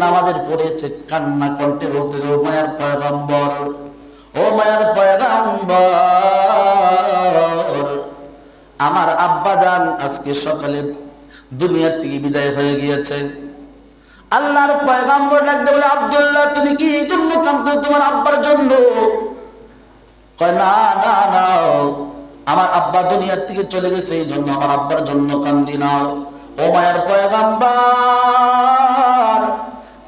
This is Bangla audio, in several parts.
নামাজের পড়েছে কান্না কণ্ঠে বলতে, ও মায়ার পয়গম্বর, ও মায়ার পয়গম্বর, আমার আব্বা জান আজকে সকালে দুনিয়ার থেকে বিদায় হয়ে গিয়েছে। আল্লাহর পয়গম্বর ডাকতে বলে, আব্দুল্লাহ তুমি কি এই জন্য কাঁদছো? তোমার আব্বার জন্য? কয় না না না, আমার আব্বা দুনিয়ার থেকে চলে গেছে এই জন্য আমার আব্বার জন্য কান্দি না। ও মায়ার পয়গম্বর,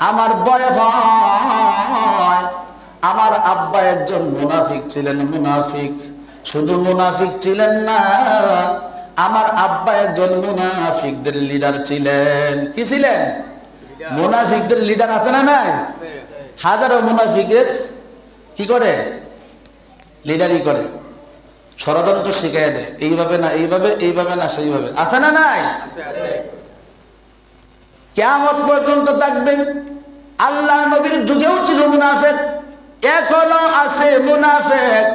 আমার ভয় হয়, আমার আব্বা একজন মুনাফিক ছিলেন। মুনাফিক, শুধু মুনাফিক ছিলেন না, আমার আব্বা একজন মুনাফিকদের লিডার ছিলেন। কি ছিলেন? মুনাফিকদের লিডার আছে না নাই? হাজারো মুনাফিকের কি করে? লিডারই করে, ষড়যন্ত্র শিখাই দেয়, এইভাবে না এইভাবে, এইভাবে না সেইভাবে। আছে না নাই? কিয়ামত পর্যন্ত থাকবে। আল্লাহ নবীর যুগেও ছিল মুনাফিক, এখনো আছে মুনাফিক।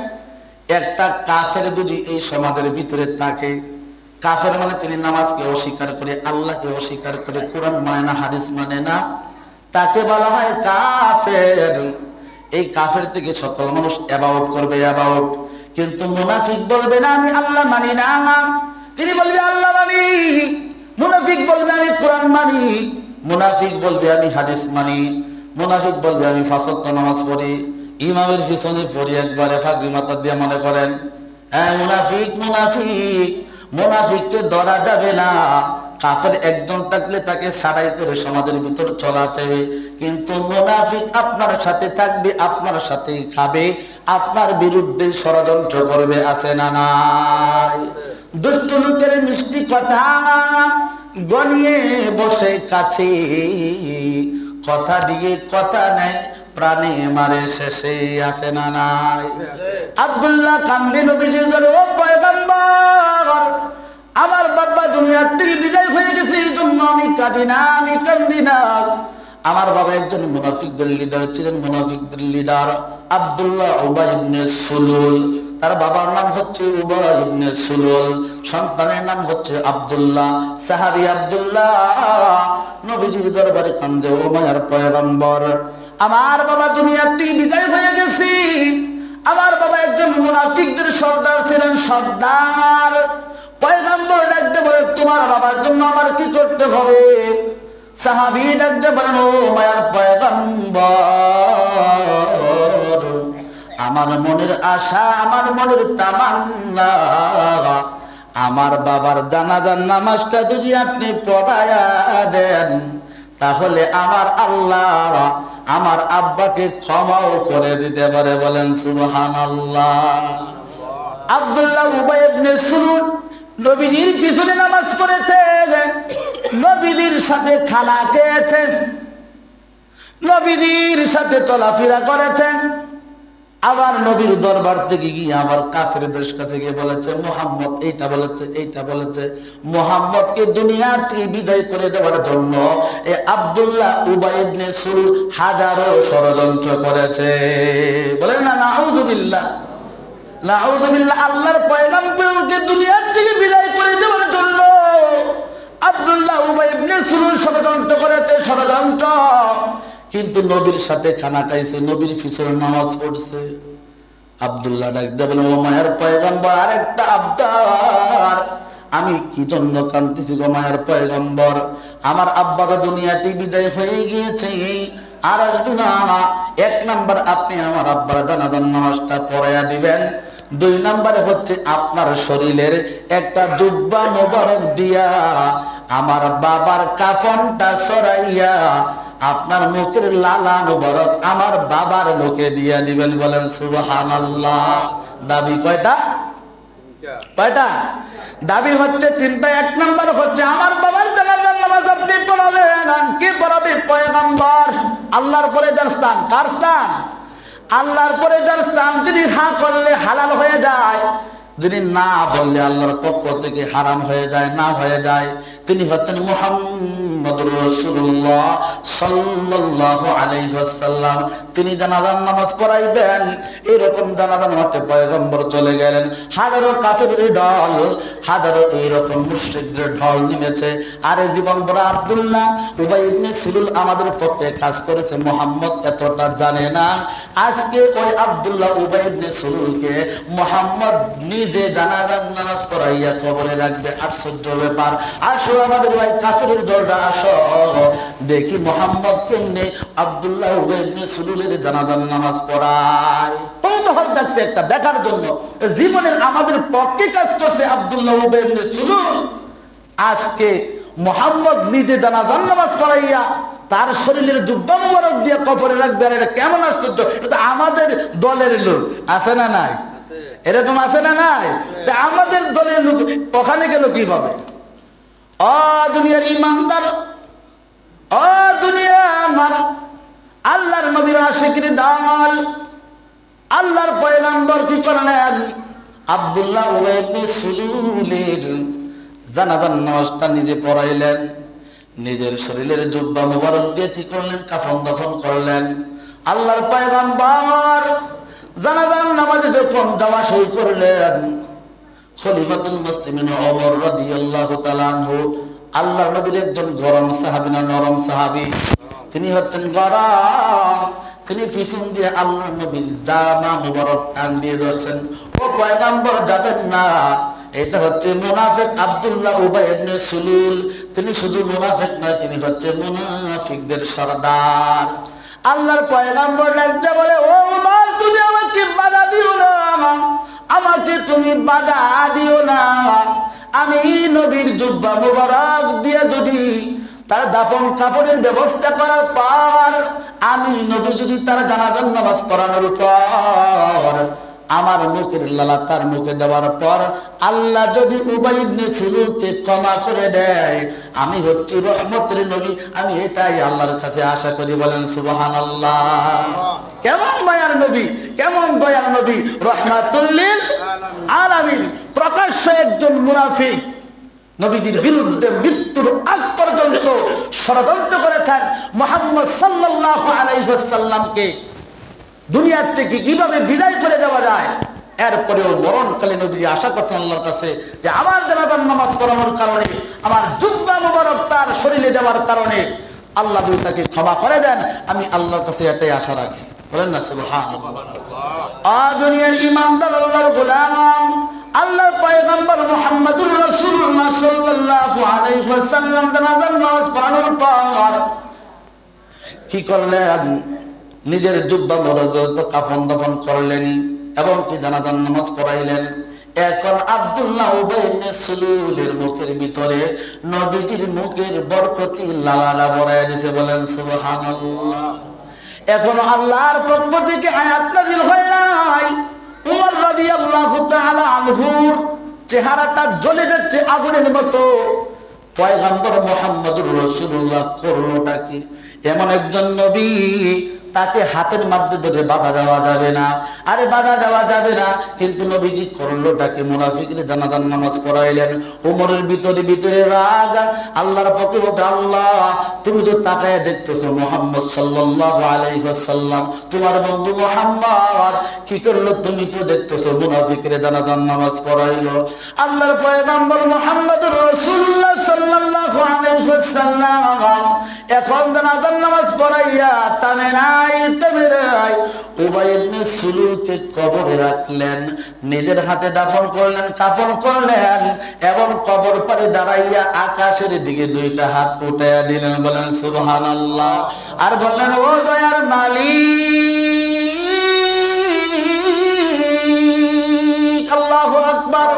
একটা কাফের যদি এই সমাজের ভিতরে থাকে, কাফের মানে তিনি নামাজকে অস্বীকার করে, আল্লাহকে অস্বীকার করে, কোরআন মানে না, হাদিস মানে না, তাকে বলা হয় কাফের। এই কাফের থেকে সকল মানুষ অ্যাবাউট করবে, অ্যাবাউট। কিন্তু মুনাফিক বলবে না আমি আল্লাহ মানি না, তিনি বলবে আল্লাহ মানি। মুনাফিক বলবে আমি কোরআন মানি, মুনাফিক বলবে আমি হাদিস মানি, মুনাফিক বলবে আমি 5 ওয়াক্ত নামাজ পড়ি, ইমামের পিছনে পড়ি একবারে ফাঁকি মাথা দিয়ে, মনে করেন। হ্যাঁ, মুনাফিক মুনাফিক। মুনাফিককে ধরা যাবে না। কাফের একজন থাকলে তাকে ছাড়াই করে সমাজের ভিতর চলা যাবে, কিন্তু মুনাফিক আপনার সাথে থাকবে, আপনার সাথেই খাবে, আপনার বিরুদ্ধে ষড়যন্ত্র করবে। আছে না নাই? দুষ্ট লোকের মিষ্টি কথা গনিয়ে বসে কাছে, কথা দিয়ে কথা নেয়, প্রাণে মারে শেষে। আছে না নাই? আব্দুল্লাহ কান্দে নবীজি বলে, ও পয়গম্বর, আমার বাবা দুনিয়ার থেকে বিদায় হয়ে গেছে, এই জন্য আমি কাঁদি না, আমি কান্দি না। আমার বাবা একজন মুনাফিকদের লিডার ছিলেন, মুনাফিকদের লিডার আব্দুল্লাহ উবাই ইবনে সুলুল। তার বাবার নাম হচ্ছে উবাই ইবনে সুলুল, সন্তানের নাম হচ্ছে আব্দুল্লাহ। সাহাবী আব্দুল্লাহ নবীজির দরবারে কান্দে, ও মায়ার পয়গম্বর, আমার বাবা দুনিয়ার থেকে বিদায় হয়ে গেছে। আমার বাবা একজন মুনাফিকদের সর্দার ছিলেন, সর্দার। পয়গম্বর ডাকতে বলে, তোমার বাবার জন্য আমার কি করতে হবে? সাহাবী ডাকতে বলেন, ও মায়ার পয়গম্বর, আমার মনের আশা, আমার মনের তামান্না, আমার বাবার জানাজার নামাজটা যদি আপনি পড়ায়া দেন, তাহলে আমার আল্লাহ আমার আব্বাকে ক্ষমাও করে দিতে পারে। বলেন সুবহানাল্লাহ। আব্দুল্লাহ উবাই ইবনে সুলুল নবীজির পিছনে নামাজ পড়েছেন, নবীজির সাথে খানা খেয়েছেন, নবীজির সাথে চলাফেরা করেছেন। আবার নবীর দরবার থেকে গিয়ে আবার কাফেরদের কাছে গিয়ে বলেছে, মুহাম্মদ এইটা বলেছে, এইটা বলেছে। মুহাম্মদকে দুনিয়া থেকে বিদায় করে দেওয়ার জন্য এই আব্দুল্লাহ উবাই ইবনে সুলুল হাজারো ষড়যন্ত্র করেছে। বলেন না নাউযুবিল্লাহ, নাউযুবিল্লাহ। আল্লাহর পয়গম্বরকে দুনিয়া থেকে বিদায় করে দেওয়ার জন্য আব্দুল্লাহ উবাই ইবনে সুলুল ষড়যন্ত্র করেছে, ষড়যন্ত্র। কিন্তু নবীর সাথে খানা খাইছে, নবীর পিছনে নামাজ পড়ছে। আব্দুল্লাহ ডাকতে বলে, ও মায়ের পয়গম্বর, আরেকটা আবদার। আমি কি জন্য কাঁদতেছি গো মায়ের পয়গম্বর? আমার আব্বা তো দুনিয়াতে বিদায় হয়ে গিয়েছে, আর আসবে না। 1 নাম্বার, আপনি আমার আব্বার জানাজার নামাজটা পড়াইয়া দিবেন। 2 নাম্বারে হচ্ছে আপনার শরীরের একটা জুব্বা মোবারক দিয়া আমার বাবার কাফনটা সরাইয়া আপনার মুখের লালা মোবারক আমার বাবার মুখে দিয়া দিবেন। বলেন সুবহানাল্লাহ। দাবি কয়টা? কয়টা দাবি? হচ্ছে 3টা। 1 নাম্বার হচ্ছে আমার বাবার জানাজার নামাজ আপনি পড়াবেন। কে পড়াবে? পয়গম্বর। আল্লাহর পরে যার স্থান, কার স্থান? আল্লাহর পরে যার স্থান। যদি হ্যাঁ করলে হালাল হয়ে যায়, যদি না বললে আল্লাহর পক্ষ থেকে হারাম হয়ে যায়, না হয়ে যায়। তিনি হচ্ছেন মুহাম্মদুর রাসূলুল্লাহ সাল্লাল্লাহু আলাইহি ওয়াসাল্লাম। তিনি জানাজার নামাজ পড়াইবেন, এরকম জানাজার মাঠে পয়গম্বর চলে গেলেন। হাজারো কাফেরের ঢল, হাজারো এইরকম মুশরিকদের ঢল নেমেছে। আরে জীবন বড় আব্দুল্লাহ উবাই ইবনে সুলুল আমাদের পক্ষে কাজ করেছে, মুহাম্মদ এতটা জানে না। আজকে ওই আব্দুল্লাহ উবাই ইবনে সুলুলকে মুহাম্মদ নিজে জানাজার নামাজ পড়াইয়া কবরে রাখবে। আশ্চর্য ব্যাপার। আসো আমাদের ভাই কাফেরের দলটা আসো, দেখি মুহাম্মদ কেমনে আব্দুল্লাহ উবাই ইবনে সুলুলের জানাজার নামাজ পড়ায়। কৌতূহল দেখছে একটা দেখার জন্য। জীবনের আমাদের পক্ষে কাজ করছে আব্দুল্লাহ উবাই ইবনে সুলুল। আজকে মুহাম্মদ নিজে জানাজার নামাজ পড়াইয়া তার শরীরের জুব্বা মুবারক দিয়ে কবরে রাখবে। আর এটা কেমন আশ্চর্য! এটা আমাদের দলের লোক আছে না নাই? এরকম আছে না নাই? আমাদের দলের লোক ওখানে গেল কিভাবে? ও দুনিয়ার ইমানদার, ও দুনিয়া আমার আল্লাহর নবীর আশিকের দামাল, আল্লাহর পয়গম্বর কি করলেন? আব্দুল্লাহ উবাই ইবনে সুলুলের জানাজার নামাজটা নিজে পড়াইলেন। নিজের শরীরের জুব্বা মুবারক দিয়ে কি করলেন? কাফন দাফন করলেন। আল্লাহর পয়গম্বর জানাজার নামাজে যখন যাওয়া শুরু করলেন, খলিফাতুল মুসলিমিন ওমর রাদিয়াল্লাহু তাআলা আনহু, আল্লাহর নবীর একজন গরম সাহাবী না নরম সাহাবী, তিনি হচ্ছেন গরম। তিনি পিছন দিয়ে আল্লাহর নবীর জামা মুবারক টান দিয়ে ধরছেন। ও পয়গম্বর যাবেন না, এটা হচ্ছে মুনাফিক আব্দুল্লাহ উবাই ইবনে সুলুল। তিনি শুধু মুনাফিক নয়, তিনি হচ্ছে মুনাফিকদের সরদার। আল্লাহর পয়গম্বর লাগতে বলে, ও উমর তুমি আমাকে বাধা দিও না, আমাকে তুমি বাধা দিও না। আমি নবীর জুব্বা মুবারক দিয়ে যদি তার দাফন কাপড়ের ব্যবস্থা করার পর, আমি নবী যদি তার জানাজার নামাজ পড়ানোর পর আমার মুখের লালা তার মুখে দেওয়ার পর আল্লাহ যদি উবাই ইবনে সুলুলকে ক্ষমা করে দেয়, আমি হচ্ছি রহমতের নবী। আমি এটাই আল্লাহর কাছে আশা করি। বলেন সুবহানাল্লাহ। কেমন মায়ার নবী, কেমন দয়ার নবী, রহমাতুল লিল আলামিন। প্রকাশ্য একজন মুনাফিক নবীজির বিরুদ্ধে মৃত্যুর আগ পর্যন্ত ষড়যন্ত্র করেছেন মুহাম্মদ সাল্লাল্লাহু আলাইহি ওয়াসাল্লামকে দুনিয়ার থেকে কিভাবে বিদায় করে দেওয়া যায়। এরপরেও মরণকালে নবী আশা করছেন আল্লাহর কাছে যে আমার জানাজার নামাজ পড়ানোর কারণে, আমার জুব্বা মুবারক তার শরীরে দেওয়ার কারণে আল্লাহ যদি তাকে ক্ষমা করে দেন, আমি আল্লাহর কাছে এটাই আশা রাখি। বলেন না সুবহানাল্লাহ। দুনিয়ার ইমানদার আল্লাহর গোলাম, আল্লাহর পয়গম্বর মুহাম্মদুর রাসূলুল্লাহ সাল্লাল্লাহু আলাইহি ওয়াসাল্লাম জানাজার নামাজ পড়ানোর পর কি করলেন? নিজের জুব্বা মুবারক তো কাফন দাফন করলেনই এবং কি জানাজার নামাজ পড়াইলেন। এখন আব্দুল্লাহ উবাই ইবনে সুলুলের মুখের ভিতরে নবীজির মুখের বরকতি লালাটা ভরায় দিয়েছে। বলেন সুবহানাল্লাহ। এখন আল্লাহর পক্ষ থেকে আয়াত নাযিল হয় নাই। উমর রাদিয়াল্লাহু তাআলা আনহুর চেহারাটা জ্বলে যাচ্ছে আগুনের মতো। পয়গম্বর মুহাম্মদুর রাসূলুল্লাহ করলোটা কি? এমন একজন নবী, তাকে হাতের মধ্যে ধরে বাধা দেওয়া যাবে না। আরে বাধা দেওয়া যাবে না, কিন্তু নবীজি করলোটাকে মুনাফিকের জানাজার নামাজ পড়াইলেন। উমরের ভিতরে রাগ। আল্লাহর পক্ষে বলতে, আল্লাহ তুমি তো তাকায় দেখতেছো মুহাম্মদ সাল্লাল্লাহু আলাইহি ওয়াসাল্লাম, তোমার বন্ধু মুহাম্মদ কি করলো? তুমি তো দেখতেছো মুনাফিকের জানাজার নামাজ পড়াইলো। আল্লাহর পয়গম্বর মুহাম্মদুর রাসূলুল্লাহ সাল্লাল্লাহু আলাইহি ওয়াসাল্লাম এখন জানাজার নামাজ পড়াইয়া টানে নাই। উবাই ইবনে সুলুলকে কবরে রাখলেন, নিজের হাতে দাফন করলেন, কাফন করলেন এবং কবর পারে দাঁড়াইয়া আকাশের দিকে দুইটা হাত উঠাইয়া দিলেন। বলেন সুবহানাল্লাহ। আর বললেন, ও দয়ার মালিক, আল্লাহু আকবার,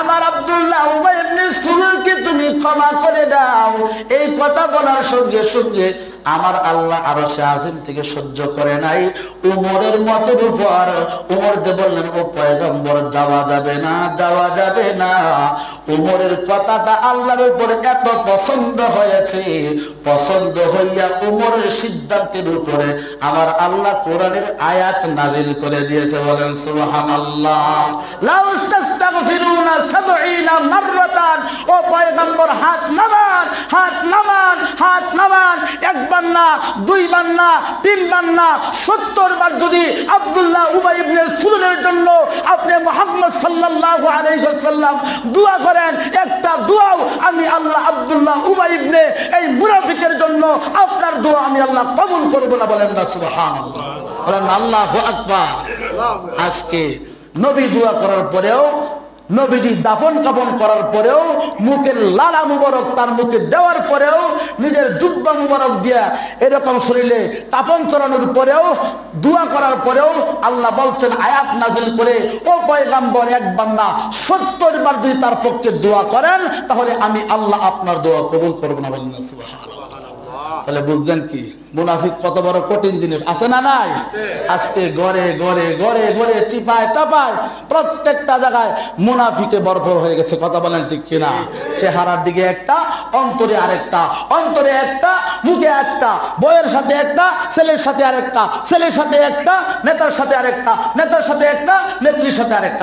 আমার আব্দুল্লাহ উবাই ইবনে সুলুলকে তুমি ক্ষমা করে দাও। এই কথা বলার সঙ্গে সঙ্গে আমার আল্লাহ আরশে আজিম থেকে সহ্য করে নাই উমরের মতের উপর। উমর যে বললেন ও পয়গম্বর যাওয়া যাবে না, যাওয়া যাবে না। উমরের কথাটা আল্লাহর উপরে এত পছন্দ হয়েছে, পছন্দ হইয়া উমরের সিদ্ধান্তের উপরে আমার আল্লাহ কোরআনের আয়াত নাজিল করে দিয়েছে। বলেন সুবহানাল্লাহ। লাউ ইস্তাগফিরুনা ৭০ মাররাতান, ও পয়গম্বর হাত নামান, হাত নামান, হাত নামান। একবার না, দুইবার না, তিনবার না, ৭০ বার যদি আব্দুল্লাহ উবাই ইবনে সুলুলের জন্য আপনি মুহাম্মদ সাল্লাল্লাহু আলাইহি ওয়াসাল্লাম দোয়া করেন, একটা দোয়াও আমি আল্লাহ আব্দুল্লাহ উবাই ইবনে এই মুনাফিকের জন্য আপনার দোয়া আমি আল্লাহ কবুল করব না। বলেন না সুবহানাল্লাহ, বলেন আল্লাহু আকবার। আজকে নবী দোয়া করার পরেও, নবীজি দাফন কাফন করার পরেও, মুখের লালা মুবারক তার মুখে দেওয়ার পরেও, নিজের জুব্বা মুবারক দিয়া এরকম শরীরে কাফন চড়ানোর পরেও, দোয়া করার পরেও আল্লাহ বলছেন আয়াত নাজিল করে, ও পয়গম্বর একবার না ৭০ বার যদি তার পক্ষে দোয়া করেন তাহলে আমি আল্লাহ আপনার দোয়া কবুল করব না। বলেন না সুবহানাল্লাহ। তাহলে বুঝলেন কি মুনাফিক কত বড় কঠিন জিনিস, আছে না নাই? আজকে ঘরে ঘরে ঘরে ঘরে চিপায় চাপায় প্রত্যেকটা জায়গায় মুনাফিকে ভরপুর হয়ে গেছে। কথা বলেন ঠিক কিনা? চেহারার দিকে একটা, অন্তরে আরেকটা, অন্তরে একটা, মুখে একটা, বইয়ের সাথে একটা, ছেলের সাথে আরেকটা, ছেলের সাথে একটা, নেতার সাথে আরেকটা, নেতার সাথে একটা, নেত্রীর সাথে আরেকটা।